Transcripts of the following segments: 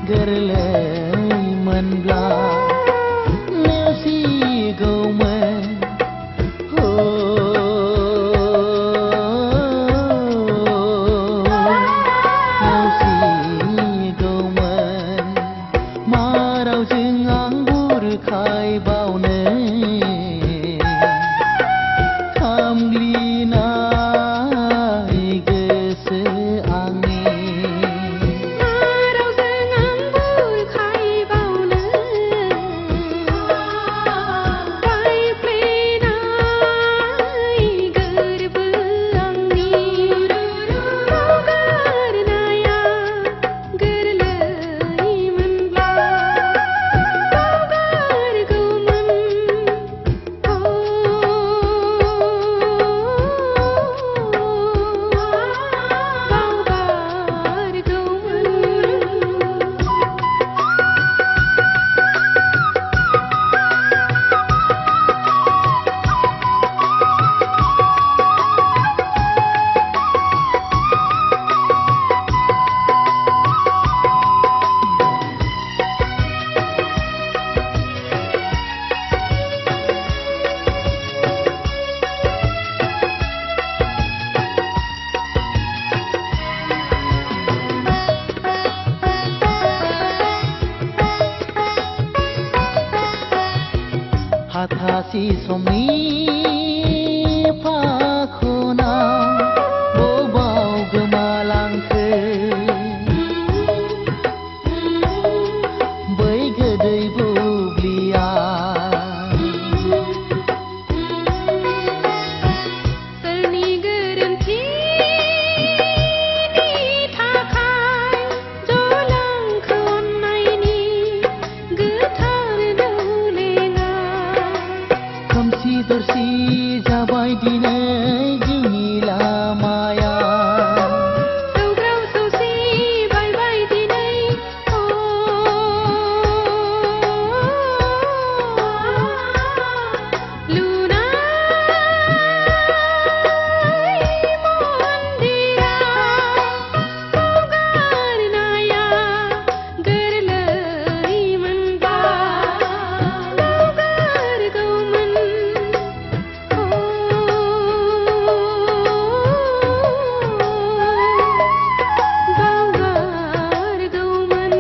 गोरलै मोनब्ला नेवसिगौमोन नेवसिगौमोन मा रावजों आं बुरखाय बावनो हाथासि समनि फाखनाव बबाव गोमालांखो बै गोदै बुब्लिया सोरनि गोरोन्थिनि थाखाय जलांखो अननायनि गोथार दौलेङा खोमसि दरसि जाबाय दिनै जिउनि लामाया सौग्राव सौसि बायबाय दिनै लुनाय मन्दिरा गारनाया गोरलै मोनब्ला बावगारगौमोन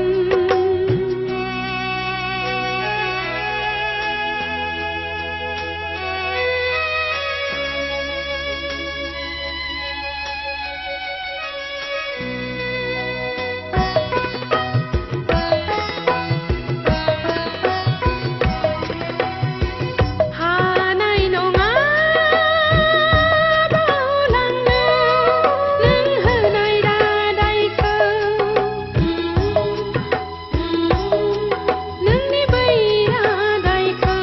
हानाय नङा बावलांनो नों होनाय रादायखौ नोंनि बै रादायखौ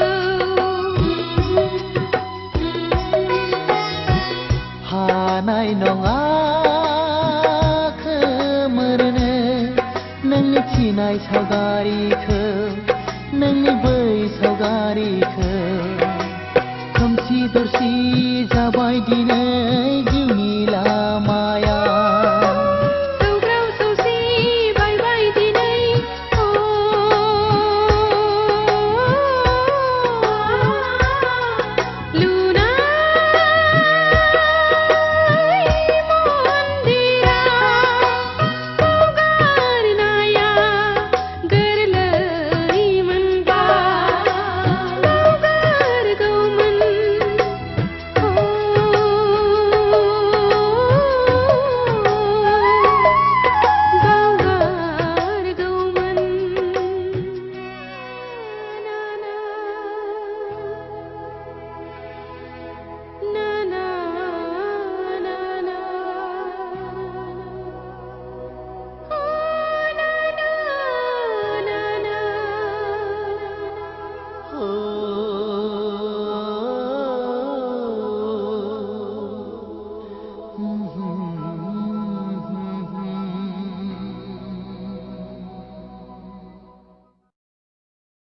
हानाय नङा खोमोरनो नोंनि थिनाय सावगारिखौ नोंनि बै सावगारिखौ खोमसि दरसि जाबाय दिनै